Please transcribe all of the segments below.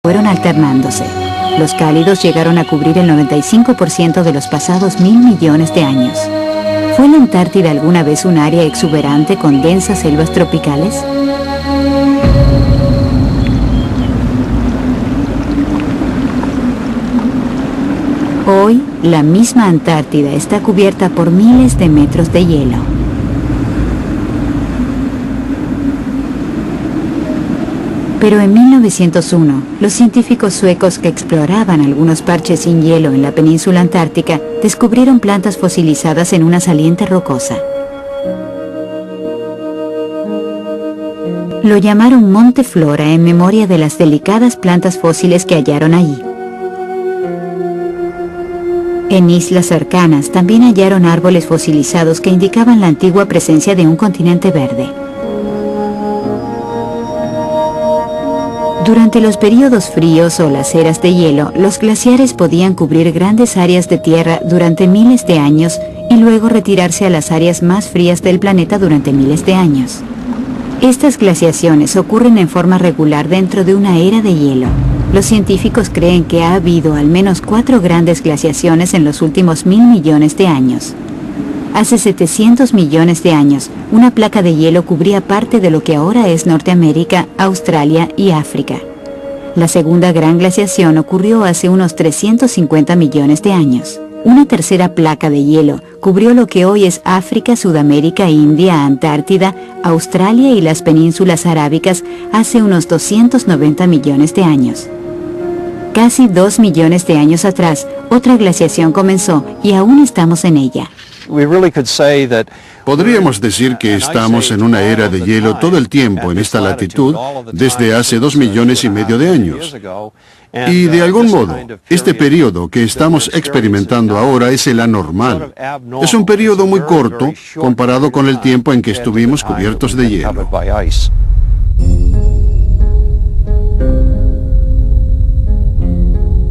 fueron alternándose. Los cálidos llegaron a cubrir el 95% de los pasados 1.000 millones de años. ¿Fue la Antártida alguna vez un área exuberante con densas selvas tropicales? Hoy, la misma Antártida está cubierta por miles de metros de hielo. Pero en 1901, los científicos suecos que exploraban algunos parches sin hielo en la península antártica descubrieron plantas fosilizadas en una saliente rocosa. Lo llamaron Monte Flora en memoria de las delicadas plantas fósiles que hallaron allí. En islas cercanas también hallaron árboles fosilizados que indicaban la antigua presencia de un continente verde. Durante los períodos fríos o las eras de hielo, los glaciares podían cubrir grandes áreas de tierra durante miles de años y luego retirarse a las áreas más frías del planeta durante miles de años. Estas glaciaciones ocurren en forma regular dentro de una era de hielo. Los científicos creen que ha habido al menos 4 grandes glaciaciones en los últimos 1.000 millones de años. Hace 700 millones de años, una placa de hielo cubría parte de lo que ahora es Norteamérica, Australia y África. La segunda gran glaciación ocurrió hace unos 350 millones de años. Una tercera placa de hielo cubrió lo que hoy es África, Sudamérica, India, Antártida, Australia y las penínsulas arábicas hace unos 290 millones de años. Casi 2 millones de años atrás, otra glaciación comenzó y aún estamos en ella. Podríamos decir que estamos en una era de hielo todo el tiempo en esta latitud desde hace 2,5 millones de años. Y de algún modo, este periodo que estamos experimentando ahora es el anormal. Es un periodo muy corto comparado con el tiempo en que estuvimos cubiertos de hielo.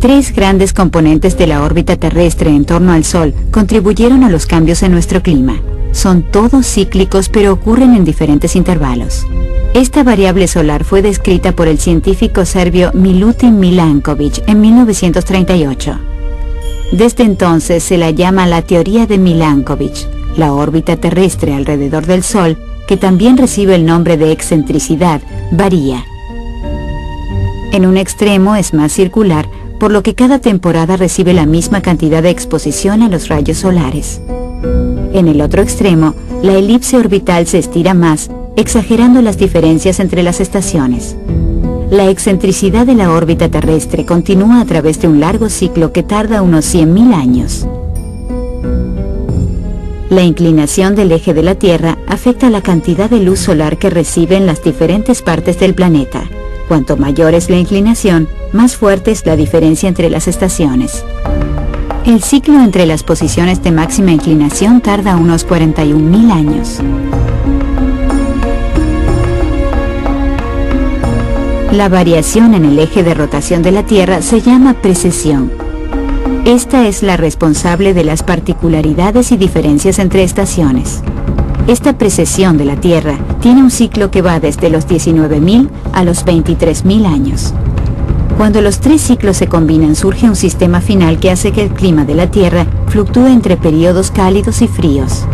Tres grandes componentes de la órbita terrestre en torno al Sol contribuyeron a los cambios en nuestro clima. Son todos cíclicos, pero ocurren en diferentes intervalos. Esta variable solar fue descrita por el científico serbio Milutin Milanković en 1938. Desde entonces se la llama la teoría de Milanković. La órbita terrestre alrededor del Sol, que también recibe el nombre de excentricidad, varía. En un extremo es más circular, por lo que cada temporada recibe la misma cantidad de exposición a los rayos solares. En el otro extremo, la elipse orbital se estira más, exagerando las diferencias entre las estaciones. La excentricidad de la órbita terrestre continúa a través de un largo ciclo que tarda unos 100.000 años. La inclinación del eje de la Tierra afecta la cantidad de luz solar que reciben las diferentes partes del planeta. Cuanto mayor es la inclinación, más fuerte es la diferencia entre las estaciones. El ciclo entre las posiciones de máxima inclinación tarda unos 41.000 años. La variación en el eje de rotación de la Tierra se llama precesión. Esta es la responsable de las particularidades y diferencias entre estaciones. Esta precesión de la Tierra tiene un ciclo que va desde los 19.000 a los 23.000 años. Cuando los tres ciclos se combinan, surge un sistema final que hace que el clima de la Tierra fluctúe entre periodos cálidos y fríos.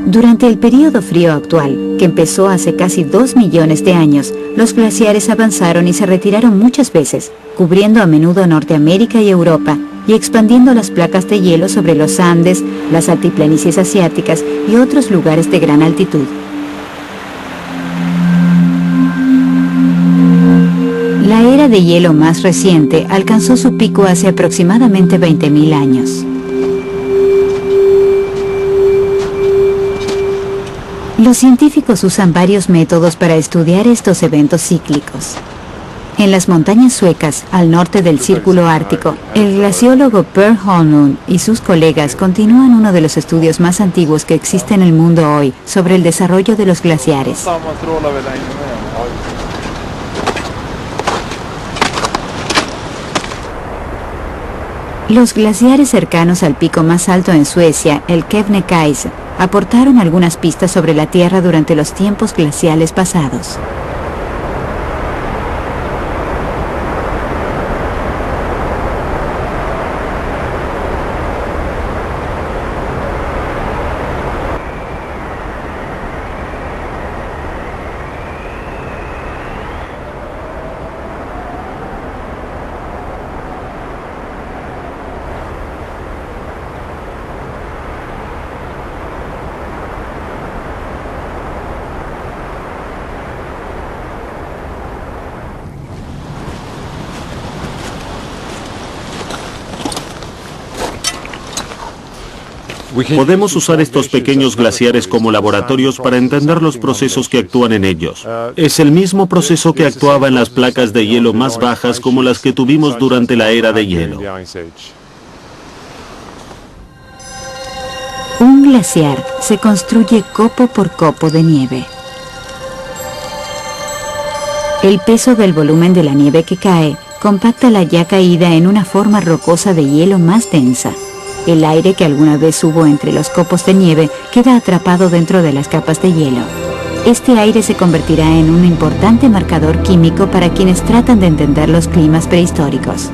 Durante el período frío actual, que empezó hace casi 2 millones de años, los glaciares avanzaron y se retiraron muchas veces, cubriendo a menudo Norteamérica y Europa, y expandiendo las placas de hielo sobre los Andes, las altiplanicies asiáticas y otros lugares de gran altitud. La era de hielo más reciente alcanzó su pico hace aproximadamente 20.000 años. Los científicos usan varios métodos para estudiar estos eventos cíclicos. En las montañas suecas, al norte del Círculo Ártico, el glaciólogo Per Holmlund y sus colegas continúan uno de los estudios más antiguos que existe en el mundo hoy sobre el desarrollo de los glaciares. Los glaciares cercanos al pico más alto en Suecia, el Kebnekaise, aportaron algunas pistas sobre la Tierra durante los tiempos glaciales pasados. Podemos usar estos pequeños glaciares como laboratorios para entender los procesos que actúan en ellos. Es el mismo proceso que actuaba en las placas de hielo más bajas como las que tuvimos durante la era de hielo. Un glaciar se construye copo por copo de nieve. El peso del volumen de la nieve que cae compacta la ya caída en una forma rocosa de hielo más densa. El aire que alguna vez hubo entre los copos de nieve queda atrapado dentro de las capas de hielo. Este aire se convertirá en un importante marcador químico para quienes tratan de entender los climas prehistóricos.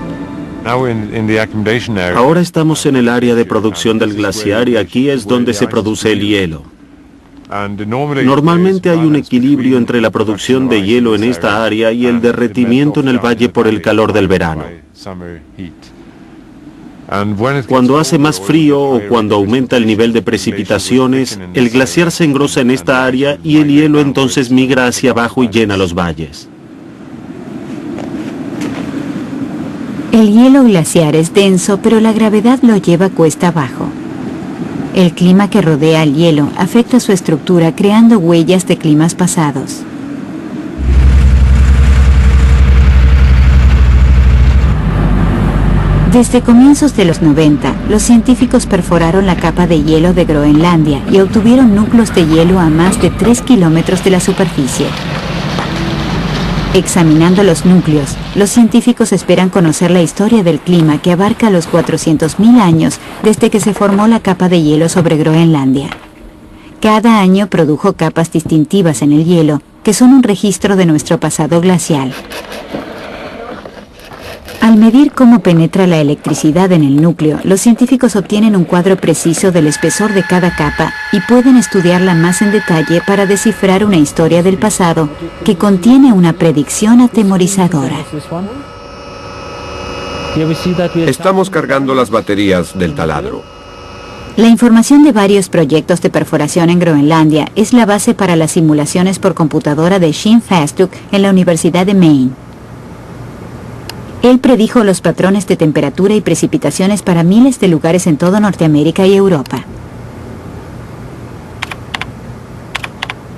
Ahora estamos en el área de producción del glaciar y aquí es donde se produce el hielo. Normalmente hay un equilibrio entre la producción de hielo en esta área y el derretimiento en el valle por el calor del verano. Cuando hace más frío o cuando aumenta el nivel de precipitaciones, el glaciar se engrosa en esta área y el hielo entonces migra hacia abajo y llena los valles. El hielo glaciar es denso, pero la gravedad lo lleva cuesta abajo. El clima que rodea al hielo afecta su estructura creando huellas de climas pasados. Desde comienzos de los 90, los científicos perforaron la capa de hielo de Groenlandia y obtuvieron núcleos de hielo a más de 3 kilómetros de la superficie. Examinando los núcleos, los científicos esperan conocer la historia del clima que abarca los 400.000 años desde que se formó la capa de hielo sobre Groenlandia. Cada año produjo capas distintivas en el hielo, que son un registro de nuestro pasado glacial. Al medir cómo penetra la electricidad en el núcleo, los científicos obtienen un cuadro preciso del espesor de cada capa y pueden estudiarla más en detalle para descifrar una historia del pasado que contiene una predicción atemorizadora. Estamos cargando las baterías del taladro. La información de varios proyectos de perforación en Groenlandia es la base para las simulaciones por computadora de Shin Fastuk en la Universidad de Maine. Él predijo los patrones de temperatura y precipitaciones para miles de lugares en toda Norteamérica y Europa.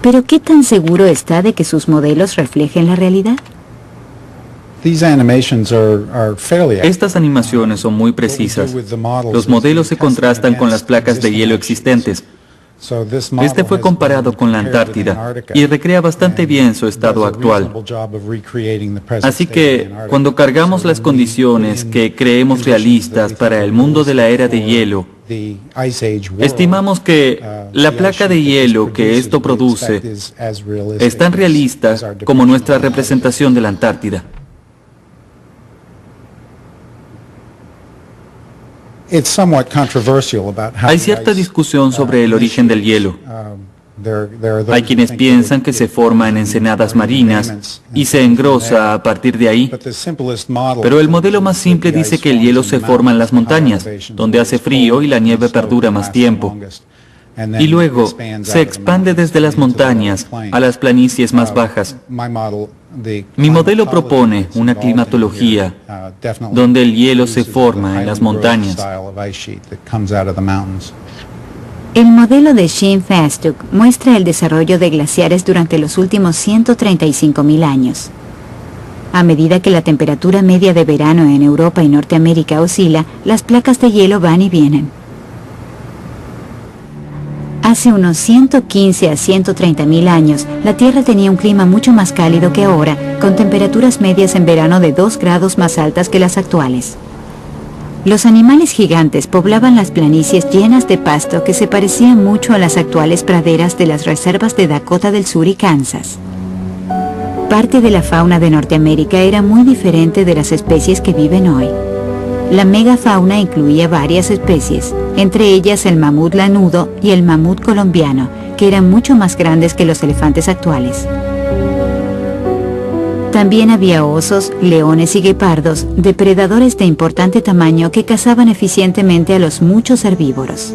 ¿Pero qué tan seguro está de que sus modelos reflejen la realidad? Estas animaciones son muy precisas. Los modelos se contrastan con las placas de hielo existentes. Este fue comparado con la Antártida y recrea bastante bien su estado actual. Así que, cuando cargamos las condiciones que creemos realistas para el mundo de la era de hielo, estimamos que la placa de hielo que esto produce es tan realista como nuestra representación de la Antártida. Hay cierta discusión sobre el origen del hielo. Hay quienes piensan que se forma en ensenadas marinas y se engrosa a partir de ahí. Pero el modelo más simple dice que el hielo se forma en las montañas, donde hace frío y la nieve perdura más tiempo. Y luego se expande desde las montañas a las planicies más bajas. Mi modelo propone una climatología donde el hielo se forma en las montañas. El modelo de Shin Fastuk muestra el desarrollo de glaciares durante los últimos 135.000 años. A medida que la temperatura media de verano en Europa y Norteamérica oscila, las placas de hielo van y vienen. Hace unos 115 a 130.000 años, la Tierra tenía un clima mucho más cálido que ahora, con temperaturas medias en verano de 2 grados más altas que las actuales. Los animales gigantes poblaban las planicies llenas de pasto que se parecían mucho a las actuales praderas de las reservas de Dakota del Sur y Kansas. Parte de la fauna de Norteamérica era muy diferente de las especies que viven hoy. La megafauna incluía varias especies, entre ellas el mamut lanudo y el mamut colombiano, que eran mucho más grandes que los elefantes actuales. También había osos, leones y guepardos, depredadores de importante tamaño que cazaban eficientemente a los muchos herbívoros.